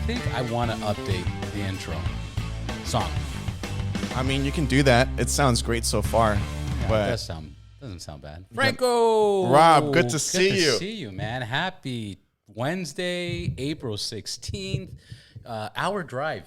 think I want to update the intro song. I mean, you can do that. It sounds great so far. Yeah, but it doesn't sound bad. Franco! Rob, good to see you. Good to see you, man. Happy Wednesday, April 16th. Hour drive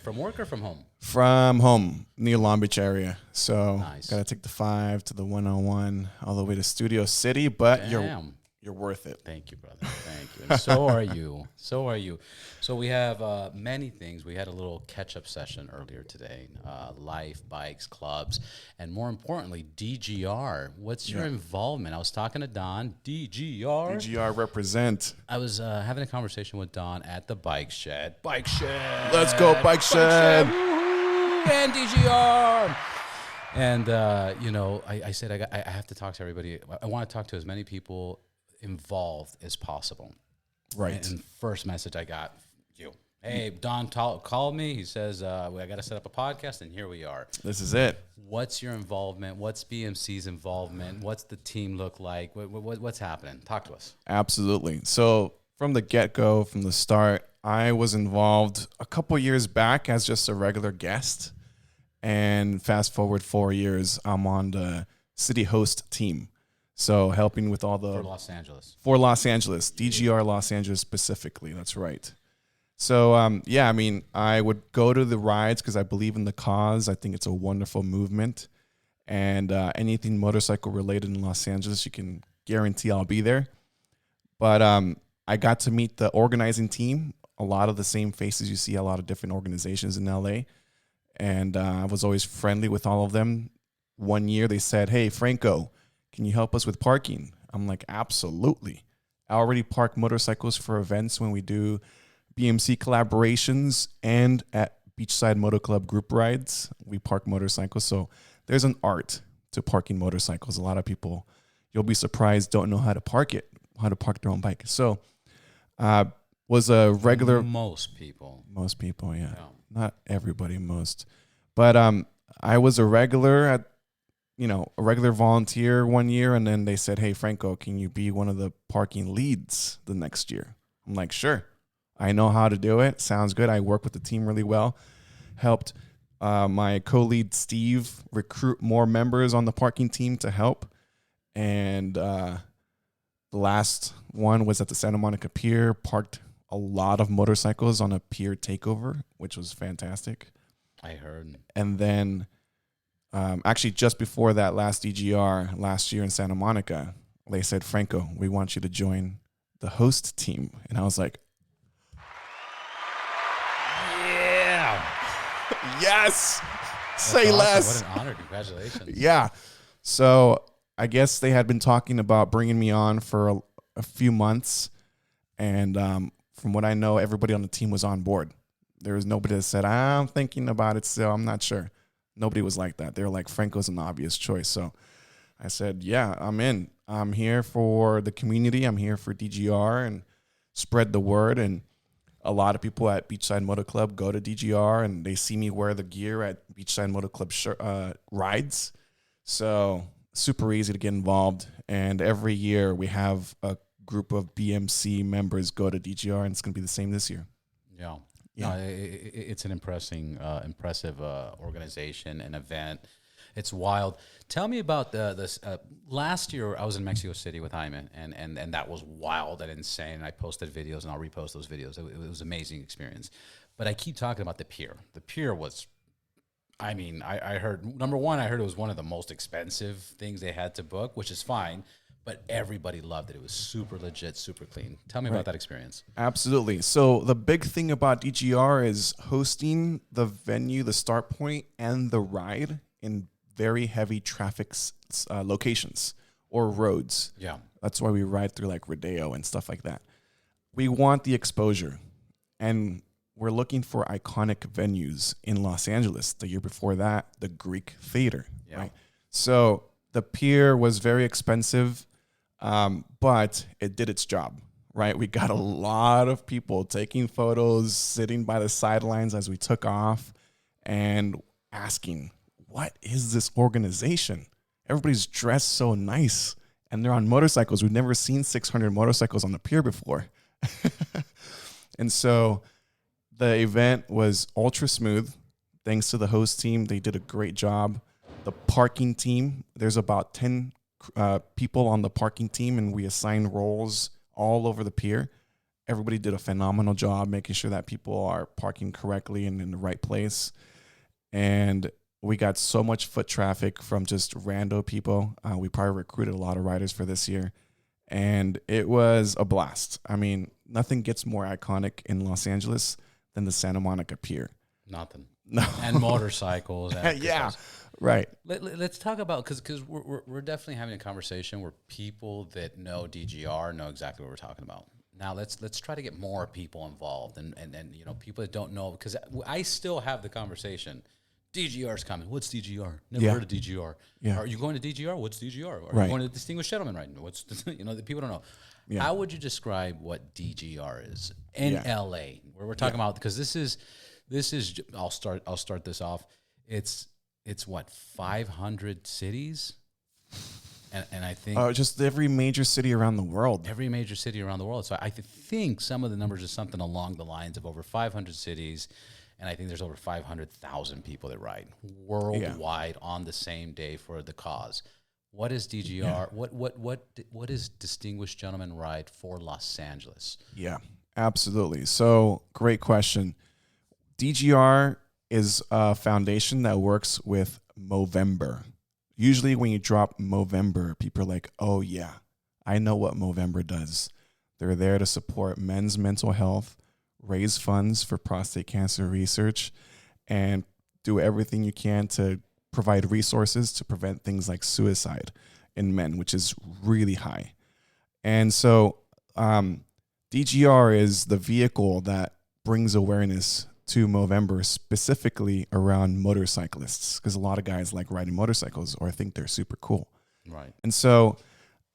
from work or from home? From home, near Long Beach area. So Nice. Got to take the 5 to the 101 all the way to Studio City, but Damn. you're worth it. Thank you, brother. Thank you. And so are you. So are you. So we have many things. We had a little catch-up session earlier today. Life, bikes, clubs, and more importantly, DGR. What's your involvement? I was talking to Don, DGR. DGR represent. I was having a conversation with Don at the bike shed. Bike shed. Let's go, bike shed. Woo-hoo. And DGR. And, I said I have to talk to everybody. I want to talk to as many people involved as possible. Right. And first message I got, you. Hey, Don called me. He says, I got to set up a podcast, and here we are. This is it. What's your involvement? What's BMC's involvement? What's the team look like? What's happening? Talk to us. Absolutely. So from the get-go, from the start, I was involved a couple years back as just a regular guest. And fast forward 4 years, I'm on the city host team. So helping with all the... For Los Angeles. For Los Angeles. DGR Los Angeles specifically. That's right. So, I would go to the rides because I believe in the cause. I think it's a wonderful movement. And anything motorcycle related in Los Angeles, you can guarantee I'll be there. But I got to meet the organizing team. A lot of the same faces you see, a lot of different organizations in LA. And I was always friendly with all of them. One year they said, hey, Franco, can you help us with parking? I'm like, absolutely. I already park motorcycles for events when we do BMC collaborations and at Beachside Moto Club group rides. We park motorcycles. So there's an art to parking motorcycles. A lot of people, you'll be surprised, don't know how to park their own bike. So was a regular... Most people, yeah. Not everybody, most. But I was a regular volunteer one year, and then they said, hey, Franco, can you be one of the parking leads the next year? I'm like, sure. I know how to do it. Sounds good. I work with the team really well. Helped my co-lead, Steve, recruit more members on the parking team to help. And the last one was at the Santa Monica Pier, parked a lot of motorcycles on a pier takeover, which was fantastic. I heard. And then actually just before that last DGR last year in Santa Monica, they said, Franco, we want you to join the host team. And I was like, yeah. Yes. That's Say awesome. less. What an honor. Congratulations. Yeah. So I guess they had been talking about bringing me on for a few months. And from what I know, everybody on the team was on board. There was nobody that said, I'm thinking about it still. I'm not sure. Nobody was like that. They were like, Franco's an obvious choice. So I said, yeah, I'm in. I'm here for the community. I'm here for DGR and spread the word. And a lot of people at Beachside Moto Club go to DGR and they see me wear the gear at Beachside Moto Club rides. So super easy to get involved. And every year we have a group of BMC members go to DGR, and it's going to be the same this year. Yeah. No, it's an impressive organization and event. It's wild. Tell me about this. Last year, I was in Mexico City with Hyman, and that was wild and insane. And I posted videos, and I'll repost those videos. It was an amazing experience. But I keep talking about the pier. The pier was, I heard, number one, I heard it was one of the most expensive things they had to book, which is fine. But everybody loved it. It was super legit, super clean. Tell me about that experience. Absolutely. So the big thing about DGR is hosting the venue, the start point, and the ride in very heavy traffic locations or roads. Yeah. That's why we ride through like Rodeo and stuff like that. We want the exposure. And we're looking for iconic venues in Los Angeles. The year before that, the Greek Theater. Yeah. Right? So the pier was very expensive. But it did its job, right? We got a lot of people taking photos, sitting by the sidelines as we took off and asking, what is this organization? Everybody's dressed so nice and they're on motorcycles. We've never seen 600 motorcycles on the pier before. And so The event was ultra smooth. Thanks to the host team. They did a great job. The parking team, there's about 10 people on the parking team, and we assign roles all over the pier. Everybody did a phenomenal job making sure that people are parking correctly and in the right place. And we got so much foot traffic from just rando people. We probably recruited a lot of riders for this year. And it was a blast. I mean, nothing gets more iconic in Los Angeles than the Santa Monica Pier. Nothing. No. And motorcycles. And yeah, right. Let's talk about, because we're definitely having a conversation where people that know DGR know exactly what we're talking about. Now let's try to get more people involved and you know, people that don't know, because I still have the conversation. DGR's coming. What's DGR? Never heard of DGR. Yeah. Are you going to DGR? What's DGR? Are you going to Distinguished Gentleman Ride? What's you know, the people don't know. Yeah. How would you describe what DGR is in LA? Where we're talking about, because this is I'll start this off. It's what, 500 cities? And I think just every major city around the world. Every major city around the world. So I think some of the numbers are something along the lines of over 500 cities, and I think there's over 500,000 people that ride worldwide on the same day for the cause. What is DGR? Yeah. What is Distinguished Gentleman Ride for Los Angeles? Yeah, absolutely. So great question. DGR is a foundation that works with Movember. Usually when you drop Movember, people are like, oh yeah, I know what Movember does. They're there to support men's mental health, raise funds for prostate cancer research, and do everything you can to provide resources to prevent things like suicide in men, which is really high. And so DGR is the vehicle that brings awareness to Movember, specifically around motorcyclists, because a lot of guys like riding motorcycles or think they're super cool. Right. And so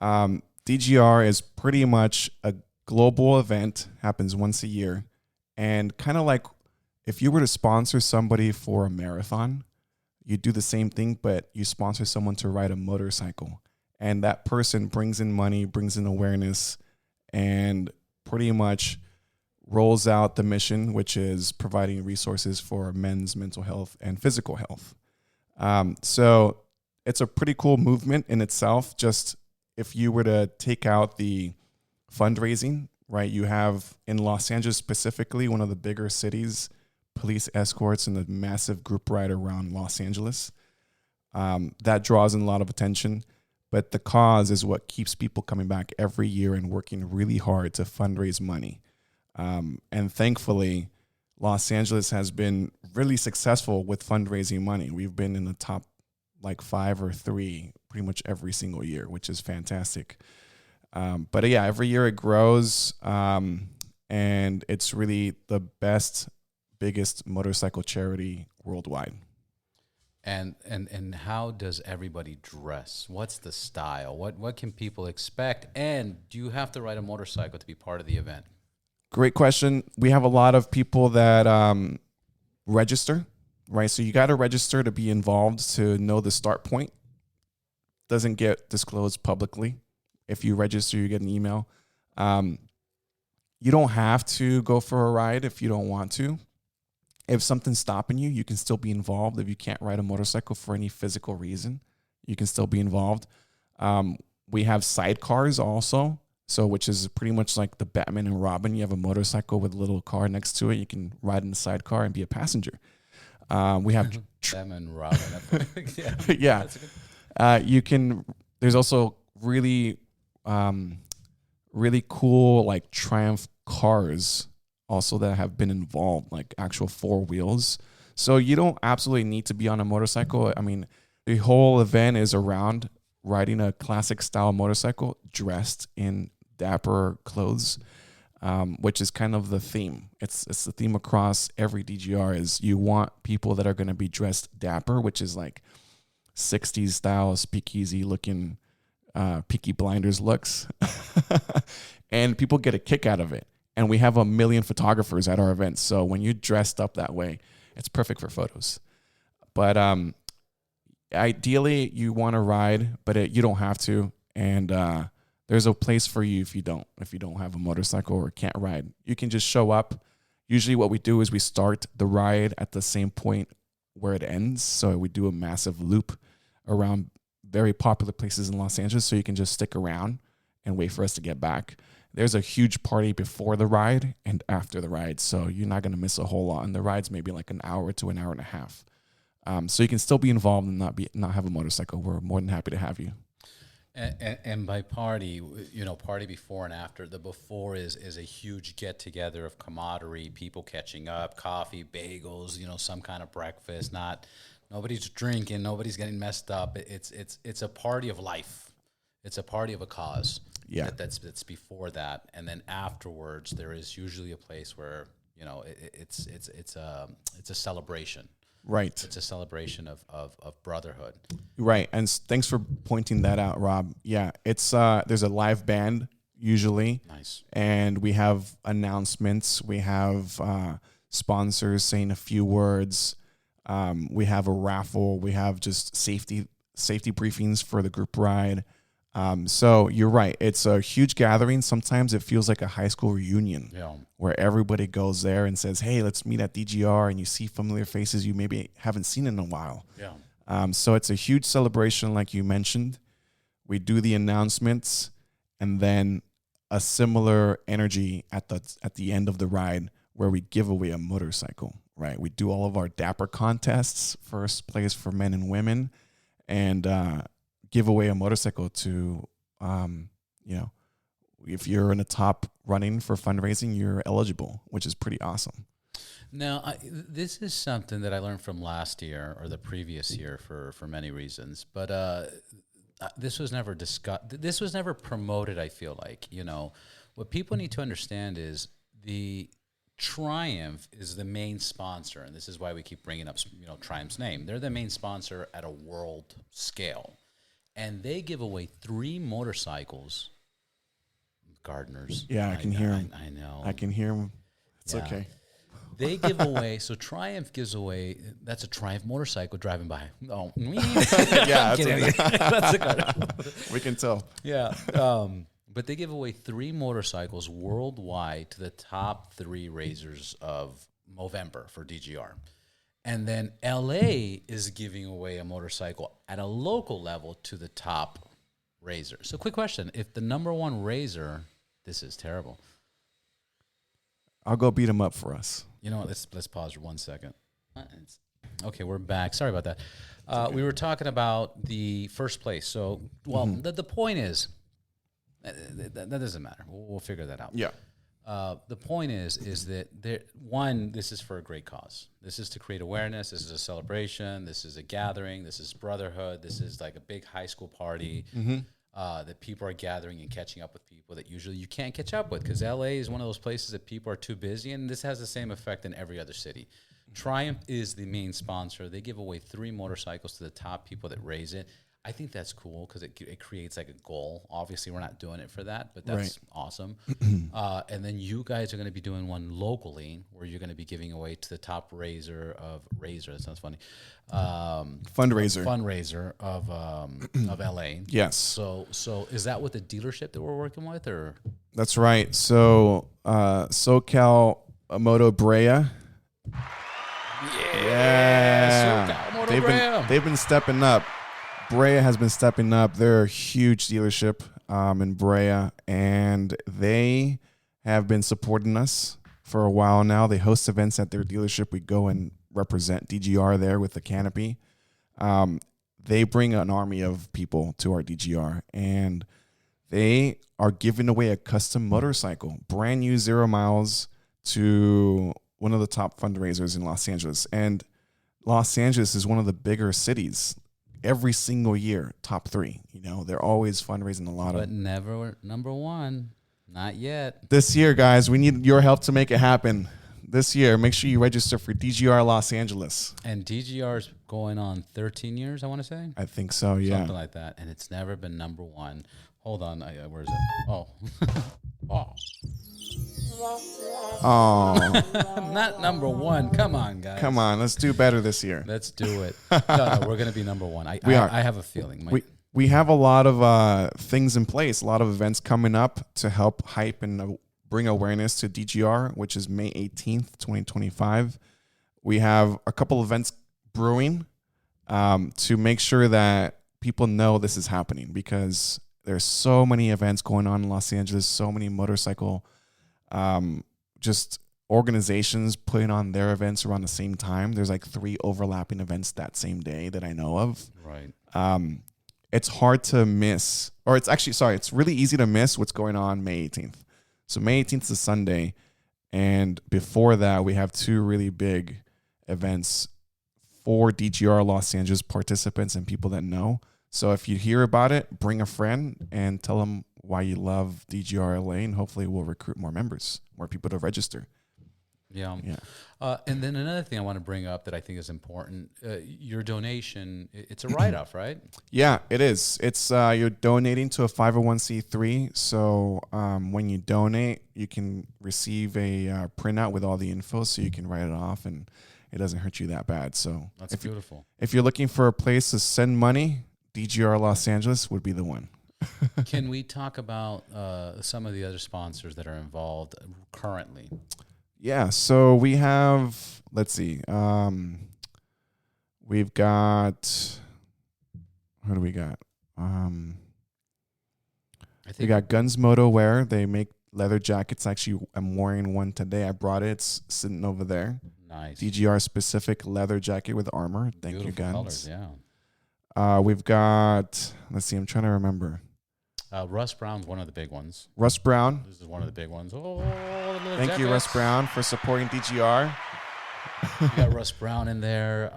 DGR is pretty much a global event, happens once a year, and kind of like if you were to sponsor somebody for a marathon, you do the same thing, but you sponsor someone to ride a motorcycle, and that person brings in money, brings in awareness, and pretty much rolls out the mission, which is providing resources for men's mental health and physical health. So it's a pretty cool movement in itself. Just if you were to take out the fundraising, right, you have in Los Angeles specifically, one of the bigger cities, police escorts and the massive group ride around Los Angeles. That draws in a lot of attention, but the cause is what keeps people coming back every year and working really hard to fundraise money. And thankfully, Los Angeles has been really successful with fundraising money. We've been in the top like 5 or 3 pretty much every single year, which is fantastic. But yeah, every year it grows, and it's really the best, biggest motorcycle charity worldwide. And how does everybody dress? What's the style? What can people expect? And do you have to ride a motorcycle to be part of the event? Great question. We have a lot of people that register, right? So you got to register to be involved, to know the start point. Doesn't get disclosed publicly. If you register, you get an email. You don't have to go for a ride if you don't want to. If something's stopping you, you can still be involved. If you can't ride a motorcycle for any physical reason, you can still be involved. We have sidecars also. So, which is pretty much like the Batman and Robin. You have a motorcycle with a little car next to it. You can ride in the sidecar and be a passenger. We have Batman and Robin. Yeah. You can. There's also really, really cool like Triumph cars also that have been involved, like actual 4 wheels. So you don't absolutely need to be on a motorcycle. I mean, the whole event is around riding a classic style motorcycle dressed in dapper clothes, which is kind of the theme. It's the theme across every DGR is you want people that are going to be dressed dapper, which is like 60s style, speakeasy looking, Peaky Blinders looks. And people get a kick out of it. And we have 1 million photographers at our events. So when you're dressed up that way, it's perfect for photos. But ideally, you want to ride, but you don't have to. And there's a place for you if you don't have a motorcycle or can't ride. You can just show up. Usually what we do is we start the ride at the same point where it ends. So we do a massive loop around very popular places in Los Angeles, so you can just stick around and wait for us to get back. There's a huge party before the ride and after the ride, so you're not going to miss a whole lot. And the ride's maybe like an hour to an hour and a half. So you can still be involved and not have a motorcycle. We're more than happy to have you. And by party, party before and after. The before is a huge get together of camaraderie, people catching up, coffee, bagels, some kind of breakfast. Nobody's drinking, nobody's getting messed up. It's a party of life. It's a party of a cause. Yeah, that's before that, and then afterwards there is usually a place where it's a celebration. Right. It's a celebration of brotherhood. Right. And thanks for pointing that out, Rob. Yeah, it's there's a live band usually. Nice. And we have announcements. We have sponsors saying a few words. We have a raffle. We have just safety briefings for the group ride. So you're right. It's a huge gathering. Sometimes it feels like a high school reunion where everybody goes there and says, hey, let's meet at DGR, and you see familiar faces you maybe haven't seen in a while. Yeah. So it's a huge celebration, like you mentioned. We do the announcements, and then a similar energy at the end of the ride where we give away a motorcycle, right? We do all of our Dapper contests, first place for men and women, and give away a motorcycle to, if you're in the top running for fundraising, you're eligible, which is pretty awesome. Now, this is something that I learned from last year or the previous year for many reasons, but this was never discussed. This was never promoted, I feel like. What people need to understand is the Triumph is the main sponsor, and this is why we keep bringing up, Triumph's name. They're the main sponsor at a world scale. And they give away 3 motorcycles. Gardeners. Yeah, I can hear them. I know. I can hear them. It's okay. They give away, so Triumph gives away, that's a Triumph motorcycle driving by. Oh, yeah, that's a good. We can tell. Yeah. But they give away 3 motorcycles worldwide to the top 3 racers of Movember for DGR. And then LA is giving away a motorcycle at a local level to the top raiser. So quick question. If the number 1 raiser, this is terrible. I'll go beat him up for us. You know what? Let's pause for 1 second. Okay, we're back. Sorry about that. We were talking about the first place. So, the point is, that doesn't matter. We'll figure that out. Yeah. The point is that this is for a great cause. This is to create awareness. This is a celebration. This is a gathering. This is brotherhood. This is like a big high school party that people are gathering and catching up with people that usually you can't catch up with, because LA is one of those places that people are too busy, and this has the same effect in every other city. Triumph is the main sponsor. They give away 3 motorcycles to the top people that raise it. I think that's cool because it creates like a goal. Obviously, we're not doing it for that, but that's awesome. And then you guys are going to be doing one locally where you're going to be giving away to the top raiser. That sounds funny. Fundraiser of LA. Yes. So is that with the dealership that we're working with, or? That's right. So SoCal Moto Brea. Yeah. SoCal Moto Brea. They've been stepping up. Brea has been stepping up. They're a huge dealership in Brea, and they have been supporting us for a while now. They host events at their dealership. We go and represent DGR there with the canopy. They bring an army of people to our DGR, and they are giving away a custom motorcycle, brand new 0 miles, to one of the top fundraisers in Los Angeles. And Los Angeles is one of the bigger cities. Every single year, top 3. They're always fundraising a lot but never number 1. Not yet. This year, guys, we need your help to make it happen. This year, make sure you register for DGR Los Angeles. And DGR is going on 13 years, I want to say. I think so, yeah. Something like that. And it's never been number 1. Hold on. Where is it? Oh. Oh. Oh. Not number 1. Come on, guys. Come on. Let's do better this year. Let's do it. No, we're going to be number 1. I have a feeling. We have a lot of things in place, a lot of events coming up to help hype and bring awareness to DGR, which is May 18th, 2025. We have a couple events brewing to make sure that people know this is happening, because there's so many events going on in Los Angeles, so many motorcycle just organizations putting on their events around the same time. There's like 3 overlapping events that same day that I know of. Right. It's hard to miss, or it's really easy to miss what's going on May 18th. So May 18th is a Sunday, and before that, we have 2 really big events for DGR Los Angeles participants and people that know. So if you hear about it, bring a friend and tell them why you love DGR LA, and hopefully we'll recruit more members, more people to register. Yeah. And then another thing I want to bring up that I think is important, your donation, it's a write-off, right? Yeah, it is. It's you're donating to a 501c3. So when you donate, you can receive a printout with all the info, so you can write it off, and it doesn't hurt you that bad. So that's beautiful. If you're looking for a place to send money, DGR Los Angeles would be the one. Can we talk about some of the other sponsors that are involved currently? Yeah, so we have, let's see, we've got, what do we got? We got Guns Moto Wear. They make leather jackets. Actually, I'm wearing one today. I brought it. It's sitting over there. Nice. DGR specific leather jacket with armor. Thank you, Guns. Colors, yeah. We've got, let's see, I'm trying to remember. Russ Brown's one of the big ones. Russ Brown. This is one of the big ones. Oh, thank you, Russ Brown, for supporting DGR. You got Russ Brown in there.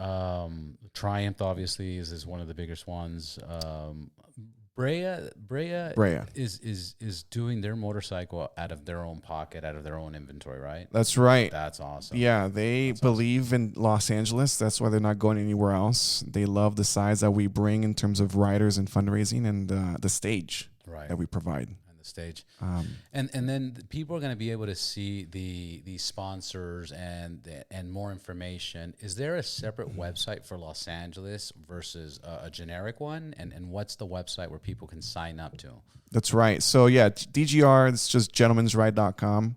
Triumph, obviously, is one of the biggest ones. Brea is doing their motorcycle out of their own pocket, out of their own inventory, right? That's right. That's awesome. Yeah, they believe in Los Angeles. That's why they're not going anywhere else. They love the size that we bring in terms of riders and fundraising, and the stage that we provide. And the stage. And then people are going to be able to see the sponsors and more information. Is there a separate website for Los Angeles versus a generic one? And what's the website where people can sign up to? That's right. So yeah, DGR, it's just gentlemansride.com.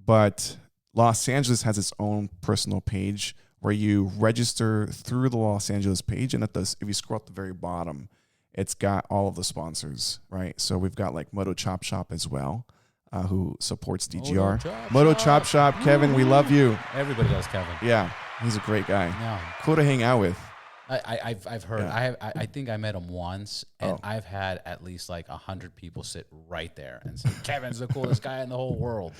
But Los Angeles has its own personal page where you register through the Los Angeles page. And if you scroll at the very bottom, it's got all of the sponsors, right? So we've got like Moto Chop Shop as well, who supports DGR. Moto Chop Shop, Kevin, we love you. Everybody does, Kevin. Yeah, he's a great guy. Yeah. Cool to hang out with. I've heard. Yeah. I think I met him once, and I've had at least like 100 people sit right there and say, "Kevin's the coolest guy in the whole world."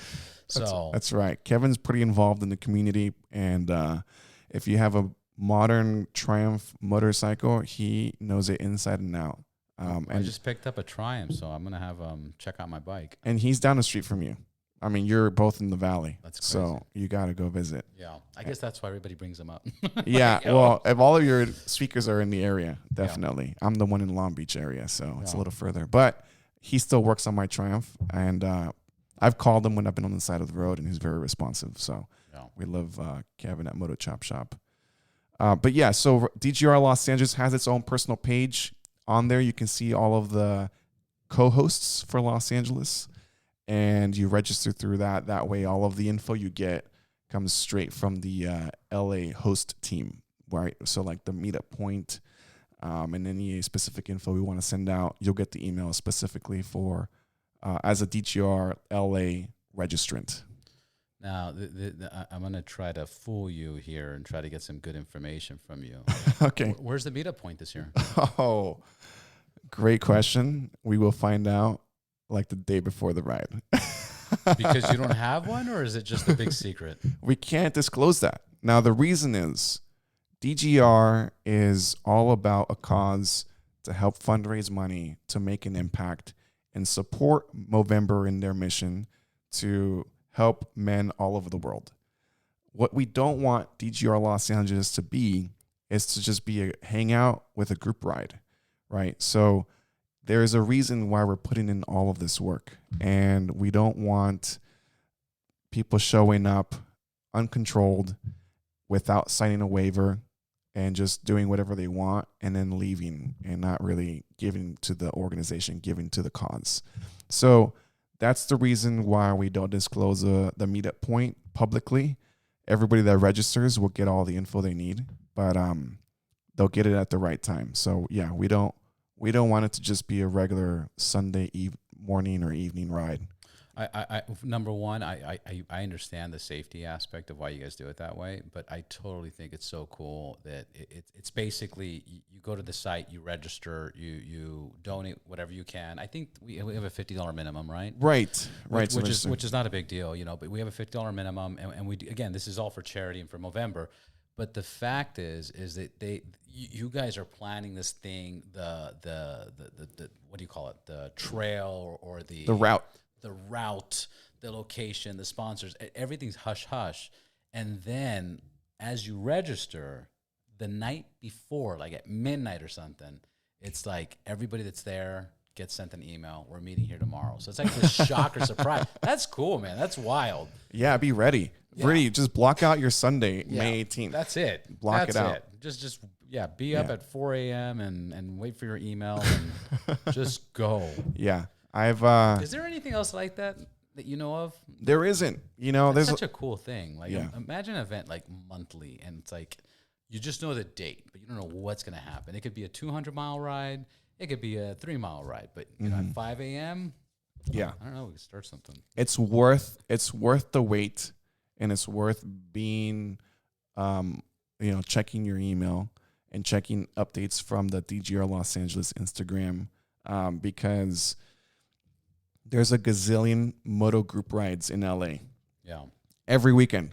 So that's right. Kevin's pretty involved in the community, and if you have a modern Triumph motorcycle, he knows it inside and out. I just picked up a Triumph, so I'm gonna have check out my bike. And he's down the street from you. I mean, you're both in the valley. That's crazy. So you got to go visit. Yeah, I guess that's why everybody brings them up. Yeah, well, if all of your speakers are in the area, definitely. Yeah. I'm the one in Long Beach area, so it's a little further. But he still works on my Triumph, and I've called him when I've been on the side of the road, and he's very responsive. So we love Kevin at Moto Chop Shop. But yeah, so DGR Los Angeles has its own personal page. On there, you can see all of the co-hosts for Los Angeles, and you register through that. That way, all of the info you get comes straight from the LA host team, right? So like the meetup point and any specific info we want to send out, you'll get the email specifically for as a DGR LA registrant. Now, I'm going to try to fool you here and try to get some good information from you. Okay. Where's the meetup point this year? Oh, great question. We will find out like the day before the ride. Because you don't have one, or is it just a big secret? We can't disclose that. Now, the reason is DGR is all about a cause to help fundraise money to make an impact and support Movember in their mission to help men all over the world. What we don't want DGR Los Angeles to be is to just be a hangout with a group ride, right? So there is a reason why we're putting in all of this work, and we don't want people showing up uncontrolled without signing a waiver and just doing whatever they want and then leaving and not really giving to the organization, giving to the cause. So That's the reason why we don't disclose the meetup point publicly. Everybody that registers will get all the info they need, but they'll get it at the right time. So yeah, we don't want it to just be a regular Sunday morning or evening ride. I number one, I understand the safety aspect of why you guys do it that way, but I totally think it's so cool that it's basically you go to the site, you register, you donate whatever you can. I think we have a $50 minimum, right? Right. Which is not a big deal, but we have a $50 minimum, and we again, this is all for charity and for Movember. But the fact is that you guys are planning this thing, the what do you call it, the trail or the route. The route, the location, the sponsors, everything's hush hush. And then as you register, the night before, like at midnight or something, it's like everybody that's there gets sent an email. We're meeting here tomorrow. So it's like this shock or surprise. That's cool, man. That's wild. Yeah, be ready. Yeah. Ready. Just block out your Sunday, May 18th. That's it. Block it out. Just be up at 4 a.m. and wait for your email and just go. Yeah. Is there anything else like that you know of? There isn't. There's such a cool thing. Like imagine an event like monthly, and it's like you just know the date, but you don't know what's going to happen. It could be a 200-mile ride. It could be a 3-mile ride. But at 5 a.m., yeah, I don't know. We could start something. It's worth the wait, and it's worth being, checking your email and checking updates from the DGR Los Angeles Instagram, because there's a gazillion moto group rides in LA. Yeah. Every weekend.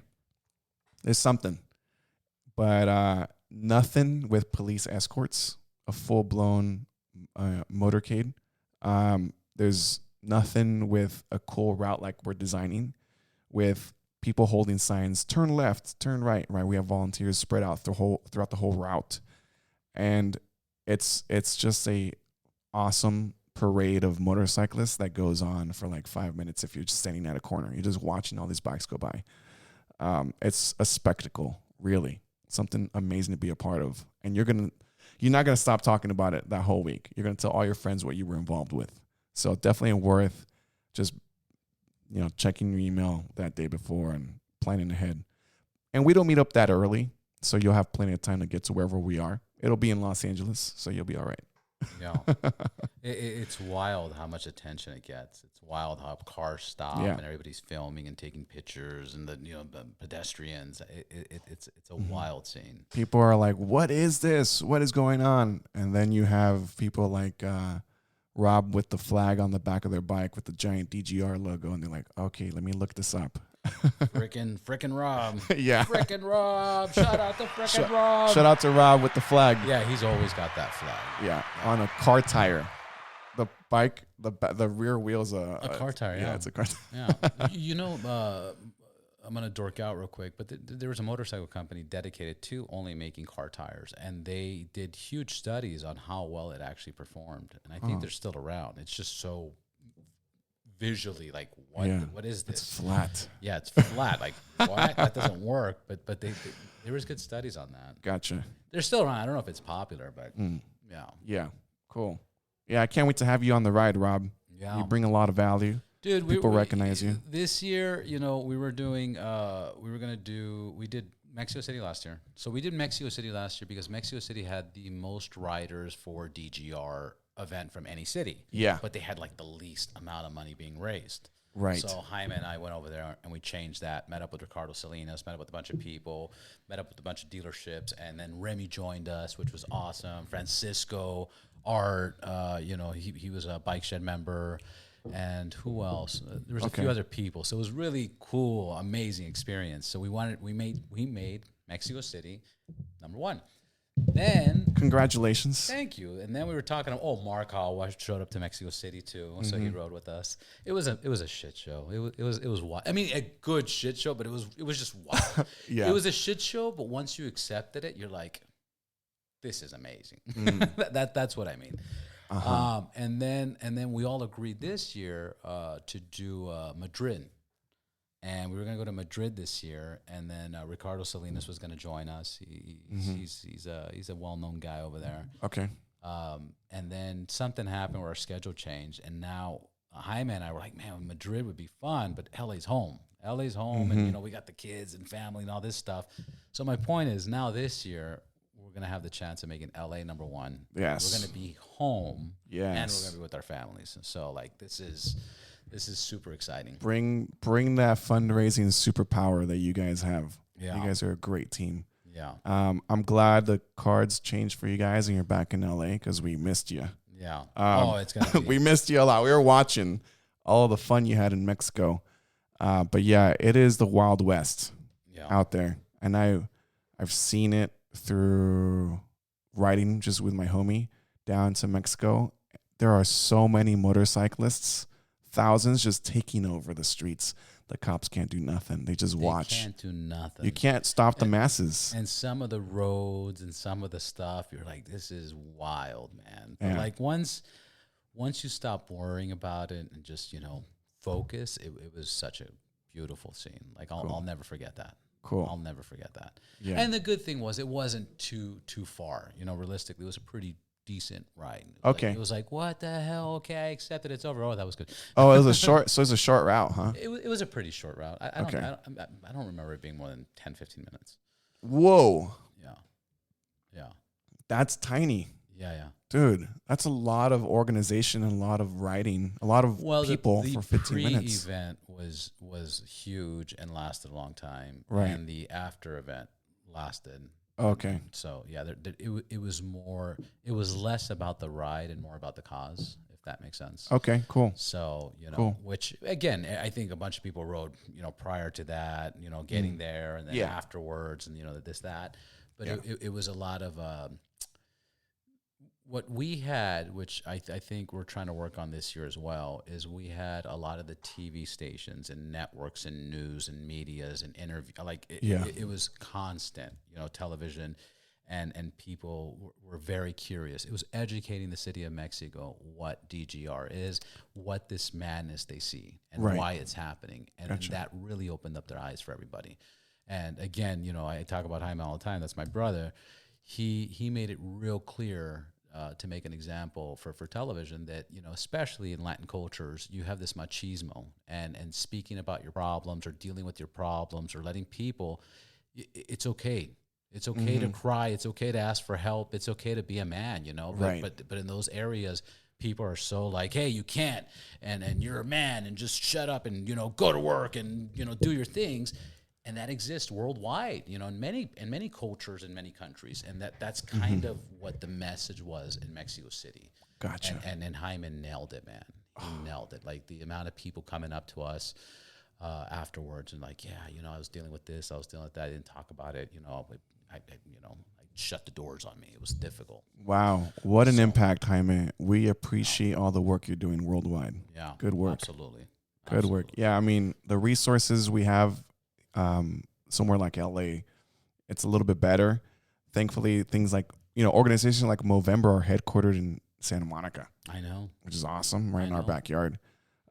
There's something. But nothing with police escorts, a full-blown motorcade. There's nothing with a cool route like we're designing, with people holding signs, turn left, turn right. We have volunteers spread out throughout the whole route. And it's just a awesome parade of motorcyclists that goes on for like 5 minutes. If you're just standing at a corner, you're just watching all these bikes go by. It's a spectacle, really, something amazing to be a part of. And you're not gonna stop talking about it that whole week. You're gonna tell all your friends what you were involved with. So definitely worth just checking your email that day before and planning ahead. And we don't meet up that early, so you'll have plenty of time to get to wherever we are. It'll be in Los Angeles, so you'll be all right. Yeah, it's wild how much attention it gets. It's wild how cars stop and everybody's filming and taking pictures, and the pedestrians. It's a wild scene. People are like, "What is this? What is going on?" And then you have people like Rob with the flag on the back of their bike with the giant DGR logo, and they're like, "Okay, let me look this up." Frickin' Rob. Yeah. Frickin' Rob. Shout out to frickin' Rob. Shout out to Rob with the flag. Yeah, he's always got that flag. Yeah, on a car tire. The bike, the rear wheel's a car tire. Yeah, it's a car tire. Yeah. I'm going to dork out real quick, but there was a motorcycle company dedicated to only making car tires, and they did huge studies on how well it actually performed. And I think they're still around. It's just so visually like, what is this? It's flat. Yeah, it's flat. Like, what? That doesn't work. But there was good studies on that. Gotcha. They're still around. I don't know if it's popular, but yeah. Yeah, cool. Yeah, I can't wait to have you on the ride, Rob. Yeah. You bring a lot of value. Dude, people recognize you. This year, we were doing, we did Mexico City last year. So we did Mexico City last year because Mexico City had the most riders for DGR event from any city. Yeah. But they had like the least amount of money being raised. Right. So Jaime and I went over there and we changed that, met up with Ricardo Salinas, met up with a bunch of people, met up with a bunch of dealerships, and then Remy joined us, which was awesome. Francisco, Art, he was a Bike Shed member. And who else? There was a few other people. So it was really cool, amazing experience. So we made Mexico City number one. Then congratulations. Thank you. And then we were talking. Mark Hall showed up to Mexico City too, so he rode with us. It was a shit show. It was wild. I mean, a good shit show, but it was just wild. Yeah. It was a shit show, but once you accepted it, you're like, this is amazing. That's what I mean. Uh-huh. And then we all agreed this year to do Madrid, and we were going to go to Madrid this year. And then Ricardo Salinas was going to join us. He's a well-known guy over there. Okay. And then something happened where our schedule changed, and now Jaime and I were like, man, Madrid would be fun, but LA's home. LA's home, and we got the kids and family and all this stuff. So my point is, now this year we're gonna have the chance of making LA number one. Yes, we're gonna be home. Yes, and we're gonna be with our families. So like this is super exciting. Bring that fundraising superpower that you guys have. Yeah, you guys are a great team. Yeah. I'm glad the cards changed for you guys and you're back in LA because we missed you. Yeah. It's gonna be. We missed you a lot. We were watching all the fun you had in Mexico. But yeah, it is the Wild West out there. And I've seen it through riding just with my homie down to Mexico. There are so many motorcyclists, thousands just taking over the streets. The cops can't do nothing. They just watch. They can't do nothing. You can't stop the masses. And some of the roads and some of the stuff, you're like, this is wild, man. But like once you stop worrying about it and just, focus, it was such a beautiful scene. Like I'll never forget that. Cool. I'll never forget that. Yeah. And the good thing was it wasn't too far. Realistically, it was a pretty decent ride. It was like, what the hell? Okay, I accepted. It's over. Oh, that was good. Oh, it was a short. So it was a short route, huh? It was a pretty short route. I don't remember it being more than 10, 15 minutes. Whoa. Yeah. That's tiny. Yeah. Dude, that's a lot of organization and a lot of riding, a lot of people for 15 minutes. The event was huge and lasted a long time. Right. And the after event lasted. Okay. So yeah, it was less about the ride and more about the cause, if that makes sense. Okay, cool. So, which again, I think a bunch of people rode, prior to that, getting there and then afterwards and, that. But it was a lot of what we had, which I think we're trying to work on this year as well, is we had a lot of the TV stations and networks and news and medias and interview. Like it was constant, television, and people were very curious. It was educating the city of Mexico what DGR is, what this madness they see, and why it's happening, and that really opened up their eyes for everybody. And again, I talk about Jaime all the time. That's my brother. He made it real clear. To make an example for television that, especially in Latin cultures, you have this machismo and speaking about your problems or dealing with your problems or letting people, it's okay. It's okay to cry. It's okay to ask for help. It's okay to be a man, but in those areas, people are so like, hey, you can't, and you're a man and just shut up and, go to work and, do your things. And that exists worldwide, in many cultures in many countries, and that's kind of what the message was in Mexico City. Gotcha. And Jaime nailed it, man. He nailed it. Like the amount of people coming up to us afterwards and like, I was dealing with this, I was dealing with that. I didn't talk about it. I shut the doors on me. It was difficult. Wow, what an impact, Jaime. We appreciate all the work you're doing worldwide. Yeah, good work. Absolutely. Good work. Yeah, I mean the resources we have. Somewhere like LA, it's a little bit better. Thankfully, things like, organizations like Movember are headquartered in Santa Monica. I know. Which is awesome, right in our backyard.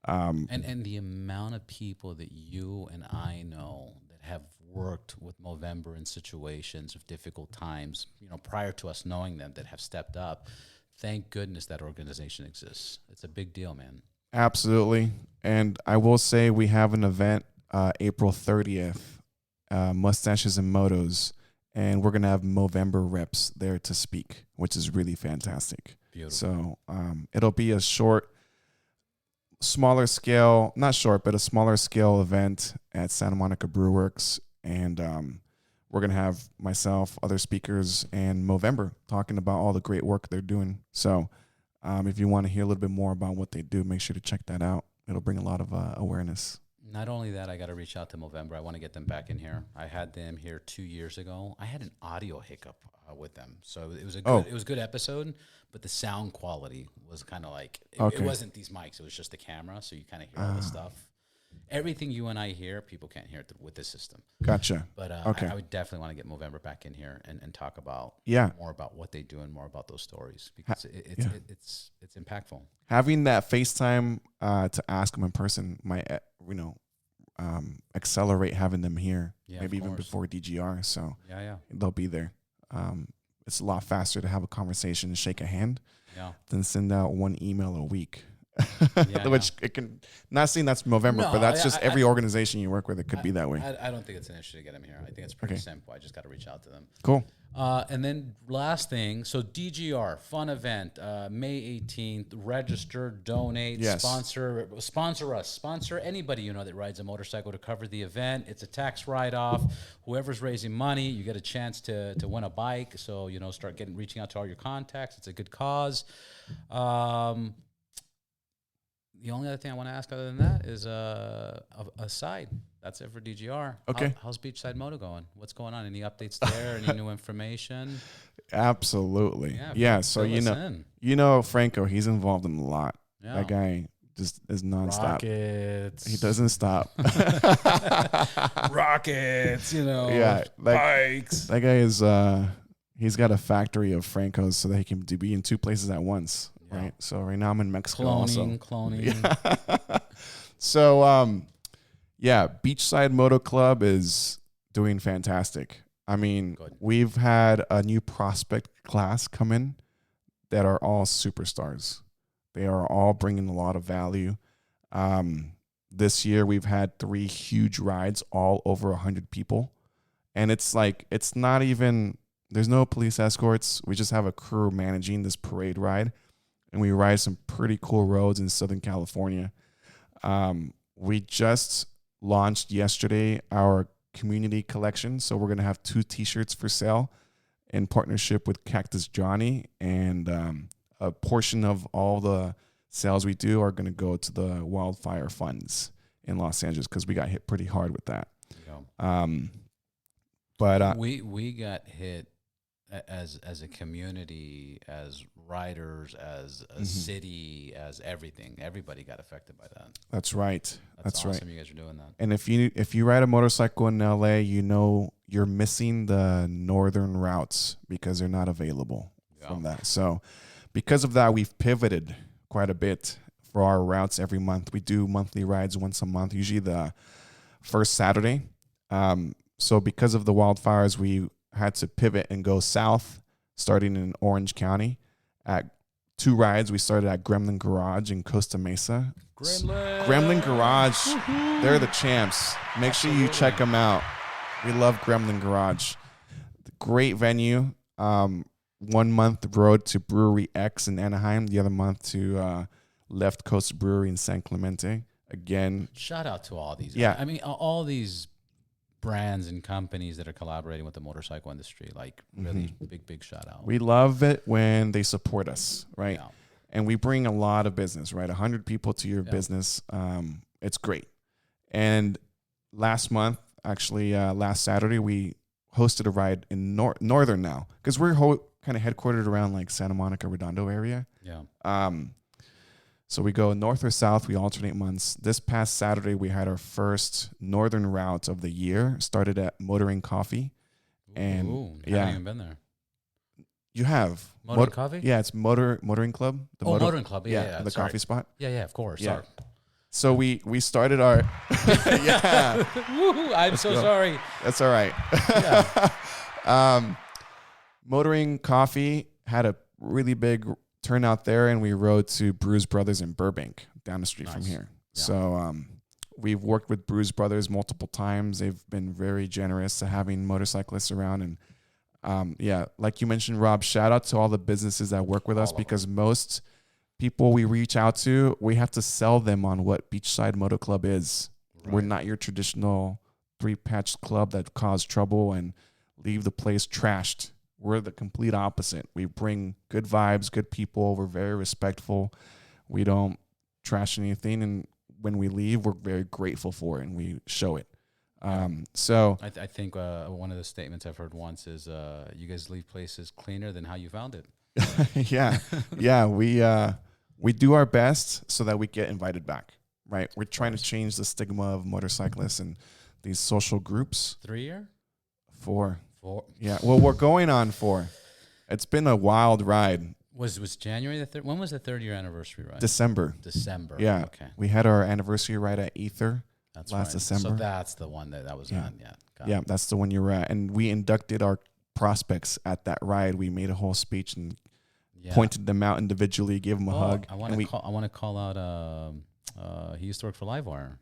And the amount of people that you and I know that have worked with Movember in situations of difficult times, prior to us knowing them, that have stepped up. Thank goodness that organization exists. It's a big deal, man. Absolutely. And I will say we have an event April 30th, Mustaches and Motos, and we're going to have Movember reps there to speak, which is really fantastic. Beautiful. So it'll be a smaller scale event at Santa Monica Brew Works, and we're going to have myself, other speakers, and Movember talking about all the great work they're doing. So if you want to hear a little bit more about what they do, make sure to check that out. It'll bring a lot of awareness. Not only that, I got to reach out to Movember. I want to get them back in here. I had them here 2 years ago. I had an audio hiccup with them, so it was a good episode. But the sound quality was kind of like it wasn't these mics; it was just the camera, so you kind of hear all the stuff. Everything you and I hear, people can't hear it with this system. Gotcha. But I would definitely want to get Movember back in here and talk about more about what they do and more about those stories because it's impactful. Having that FaceTime to ask them in person might accelerate having them here, maybe even before DGR. So they'll be there. It's a lot faster to have a conversation and shake a hand than send out one email a week. Which it can not saying that's November, but that's just every organization you work with. It could be that way. I don't think it's an issue to get them here. I think it's pretty simple. I just got to reach out to them. Cool. And then last thing, so DGR, fun event, May 18th, register, donate, sponsor us, sponsor anybody you know that rides a motorcycle to cover the event. It's a tax write-off. Whoever's raising money, you get a chance to win a bike. So, start reaching out to all your contacts. It's a good cause. The only other thing I want to ask other than that is a side. That's it for DGR. Okay. How's Beachside Moto going? What's going on? Any updates there? Any new information? Absolutely. Yeah. So Franco, he's involved in a lot. Yeah. That guy just is nonstop. Rockets. He doesn't stop. Rockets. Bikes. That guy is. He's got a factory of Francos so that he can be in two places at once. Yeah. Right. So right now I'm in Mexico. Cloning. Yeah. So Beachside Moto Club is doing fantastic. I mean, we've had a new prospect class come in that are all superstars. They are all bringing a lot of value. This year we've had 3 huge rides, all over 100 people. And it's not even, there's no police escorts. We just have a crew managing this parade ride. And we ride some pretty cool roads in Southern California. We just launched yesterday our community collection. So we're going to have 2 T-shirts for sale in partnership with Cactus Johnny. And a portion of all the sales we do are going to go to the wildfire funds in Los Angeles because we got hit pretty hard with that. Yeah. But we got hit as a community, as riders, as a city, as everything. Everybody got affected by that. That's right. That's awesome. right. You guys are doing that. And if you ride a motorcycle in LA, you're missing the northern routes because they're not available from that. So because of that, we've pivoted quite a bit for our routes every month. We do monthly rides once a month, usually the first Saturday. So because of the wildfires, we had to pivot and go south, starting in Orange County at 2 rides. We started at Gremlin Garage in Costa Mesa. Gremlin Garage, they're the champs. Make sure you check them out. We love Gremlin Garage. Great venue. 1 month road to Brewery X in Anaheim. The other month to Left Coast Brewery in San Clemente. Again, shout out to all these. Yeah. I mean, all these brands and companies that are collaborating with the motorcycle industry, really big shout out. We love it when they support us, right? Yeah. And we bring a lot of business, right? 100 people to your business. It's great. And last Saturday, we hosted a ride in Northern now because we're kind of headquartered around Santa Monica Redondo area. Yeah. So we go north or south. We alternate months. This past Saturday, we had our first northern route of the year. Started at Motoring Coffee, and haven't even been there. You have Motoring Coffee? Yeah, it's Motoring Club. Motoring Club. Yeah. The coffee spot. Yeah, of course. Yeah. Sorry. So we started our yeah. Woo-hoo, I'm so sorry. That's all right. Yeah. Motoring Coffee had a really big turnout there, and we rode to Bruise Brothers in Burbank down the street from here. Yeah. So we've worked with Bruise Brothers multiple times. They've been very generous to having motorcyclists around. And like you mentioned, Rob, shout out to all the businesses that work with us because most people we reach out to, we have to sell them on what Beachside Moto Club is. Right. We're not your traditional 3-patch club that cause trouble and leave the place trashed. We're the complete opposite. We bring good vibes, good people. We're very respectful. We don't trash anything. And when we leave, we're very grateful for it, and we show it. So I think one of the statements I've heard once is you guys leave places cleaner than how you found it. Yeah. We do our best so that we get invited back, right? We're trying to change the stigma of motorcyclists and these social groups. 3 year? 4. Yeah, well, we're going on 4. It's been a wild ride. Was January the 3rd? When was the 3rd year anniversary ride? December. Yeah. Okay. We had our anniversary ride at Ether last December. So that's the one that was on. Yeah, that's the one you were at. And we inducted our prospects at that ride. We made a whole speech and pointed them out individually, gave them a hug. I want to call out. He used to work for Livewire.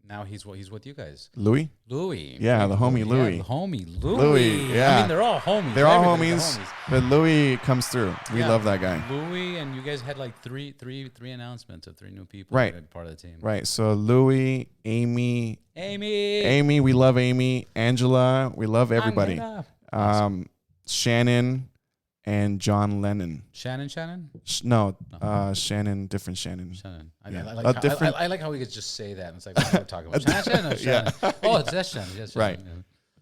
Now he's with you guys. Louis? Yeah, the homie Louis. Yeah, the homie Louis. Yeah. I mean, they're all homies. They're all homies, but Louis comes through. We love that guy. Louis, and you guys had like three announcements of 3 new people. Right. That are part of the team. Right. So Louis, Amy, we love Amy. Angela, we love everybody. Shannon and John Lennon. Shannon? No, Shannon, different Shannon. I like how we could just say that. And it's like, what are we talking about? Shannon. Yeah. Oh, that's Shannon. Yes, right.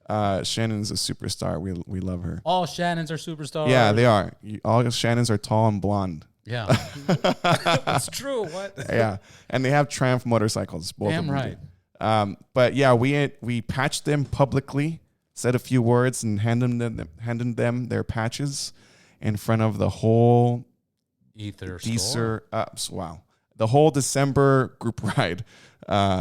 Yeah. Shannon's a superstar. We love her. All Shannons are superstars. Yeah, they are. All Shannons are tall and blonde. Yeah. It's true. What? Yeah. And they have Triumph motorcycles. Both Damn of them right. do. But yeah, we patched them publicly, said a few words, and handed them their patches in front of the whole wow, the whole December group ride,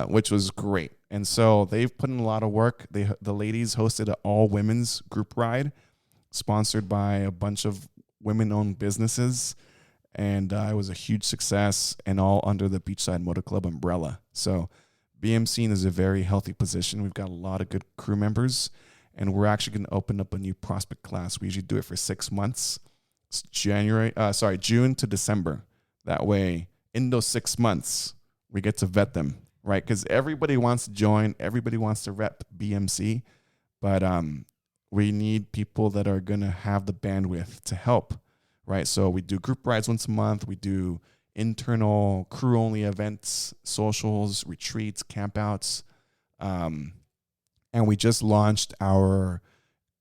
which was great. And so they've put in a lot of work. The ladies hosted an all women's group ride, sponsored by a bunch of women-owned businesses, and it was a huge success, and all under the Beachside Moto Club umbrella. So BMC is a very healthy position. We've got a lot of good crew members, and we're actually going to open up a new prospect class. We usually do it for 6 months. It's June to December. That way, in those 6 months, we get to vet them, right? Because everybody wants to join. Everybody wants to rep BMC. But we need people that are going to have the bandwidth to help, right? So we do group rides once a month. We do internal crew-only events, socials, retreats, campouts. And we just launched our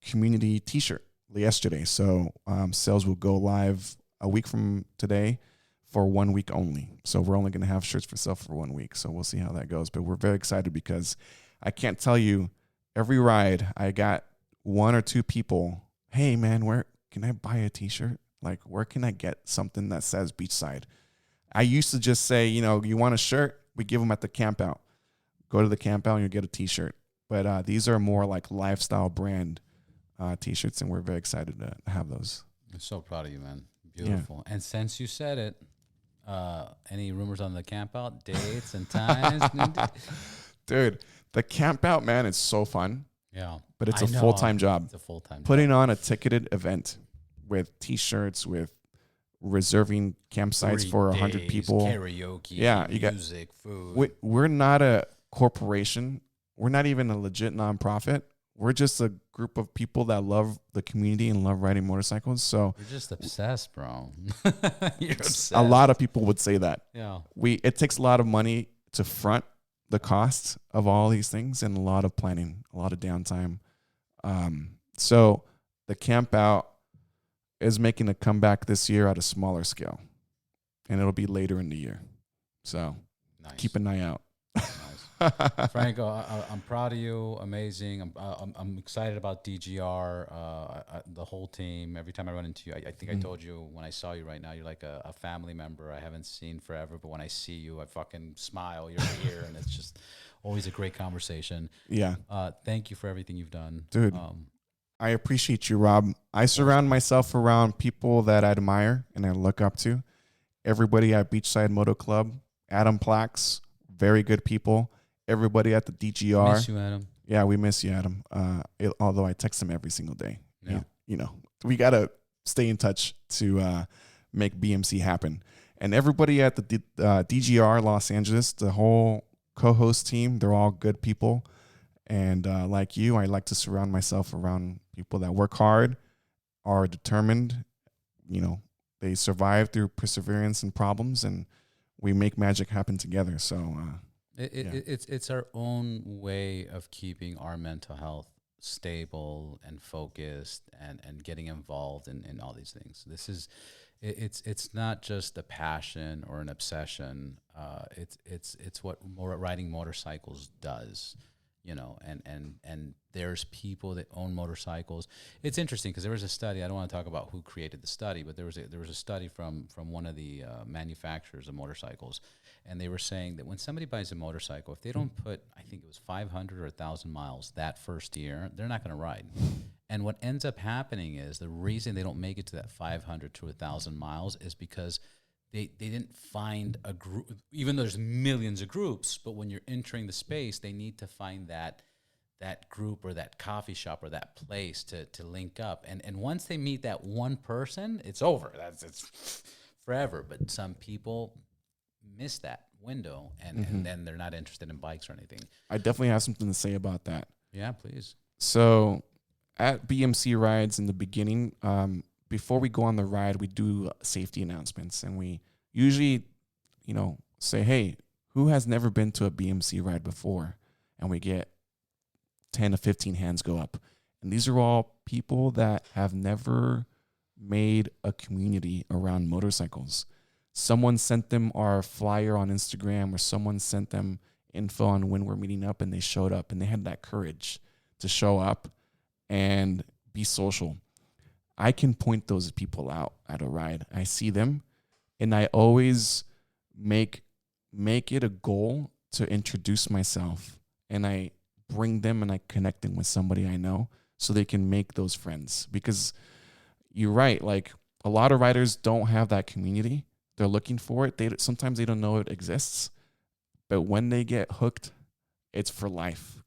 community T-shirt yesterday. So sales will go live a week from today for 1 week only. So we're only going to have shirts for sale for 1 week. So we'll see how that goes. But we're very excited because I can't tell you, every ride I got 1 or 2 people, hey man, where can I buy a T-shirt? Like, where can I get something that says Beachside? I used to just say, you want a shirt? We give them at the camp out. Go to the camp out and you get a T-shirt. But these are more like lifestyle brand T-shirts, and we're very excited to have those. I'm so proud of you, man. Beautiful. Yeah. And since you said it, any rumors on the camp out, dates and times? Dude, the camp out, man, it's so fun. Yeah. But it's a full-time job. It's a full-time job. Putting on a ticketed event with T-shirts, with reserving campsites for 100 people. Karaoke, music, food. We're not a corporation. We're not even a legit nonprofit. We're just a group of people that love the community and love riding motorcycles. So you're just obsessed, bro. You're obsessed. A lot of people would say that. Yeah. It takes a lot of money to front the cost of all these things, and a lot of planning, a lot of downtime. So the camp out is making a comeback this year at a smaller scale, and it'll be later in the year. So keep an eye out. Franco, I'm proud of you. Amazing. I'm excited about DGR. The whole team. Every time I run into you, I think I told you when I saw you right now, you're like a family member I haven't seen forever. But when I see you, I fucking smile ear to ear, and it's just always a great conversation. Yeah. Thank you for everything you've done, dude. I appreciate you, Rob. I surround myself around people that I admire and I look up to. Everybody at Beachside Moto Club, Adam Plax, very good people. Everybody at the DGR. Miss you, Adam. Yeah, we miss you, Adam. Although I text him every single day. Yeah. We got to stay in touch to make BMC happen. And everybody at the DGR Los Angeles, the whole co-host team, they're all good people. And like you, I like to surround myself around people that work hard, are determined. They survive through perseverance and problems, and we make magic happen together. So it's our own way of keeping our mental health stable and focused and getting involved in all these things. It's not just a passion or an obsession. It's what riding motorcycles does. And there's people that own motorcycles. It's interesting because there was a study. I don't want to talk about who created the study, but there was a study from one of the manufacturers of motorcycles, and they were saying that when somebody buys a motorcycle, if they don't put, I think it was 500 or 1,000 miles that first year, they're not going to ride. And what ends up happening is the reason they don't make it to that 500 to 1,000 miles is because they didn't find a group, even though there's millions of groups, but when you're entering the space, they need to find that group or that coffee shop or that place to link up. And once they meet that one person, it's over. It's forever. But some people miss that window and then they're not interested in bikes or anything. I definitely have something to say about that. Yeah, please. So at BMC rides in the beginning, before we go on the ride, we do safety announcements, and we usually, say, hey, who has never been to a BMC ride before? And we get 10 to 15 hands go up. And these are all people that have never made a community around motorcycles. Someone sent them our flyer on Instagram, or someone sent them info on when we're meeting up, and they showed up, and they had that courage to show up and be social. I can point those people out at a ride. I see them, and I always make it a goal to introduce myself, and I bring them and I connect them with somebody I know so they can make those friends. Because you're right, like a lot of riders don't have that community. They're looking for it. Sometimes they don't know it exists, but when they get hooked, it's for life.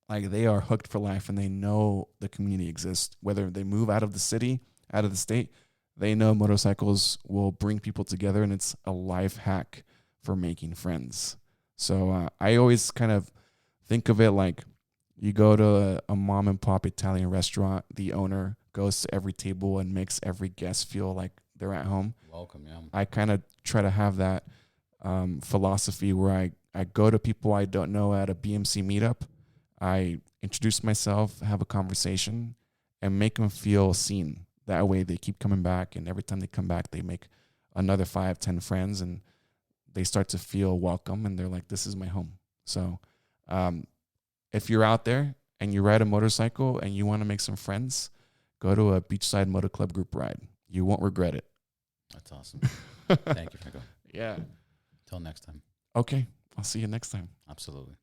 Like they are hooked for life, and they know the community exists. Whether they move out of the city, out of the state, they know motorcycles will bring people together, and it's a life hack for making friends. So I always kind of think of it like you go to a mom and pop Italian restaurant. The owner goes to every table and makes every guest feel like they're at home. Welcome, yeah. I kind of try to have that philosophy where I go to people I don't know at a BMC meetup. I introduce myself, have a conversation, and make them feel seen. That way they keep coming back, and every time they come back, they make another 5-10 friends, and they start to feel welcome, and they're like, this is my home. So if you're out there and you ride a motorcycle and you want to make some friends, go to a Beachside Moto Club group ride. You won't regret it. That's awesome. Thank you, Franco. Yeah. Till next time. Okay. I'll see you next time. Absolutely.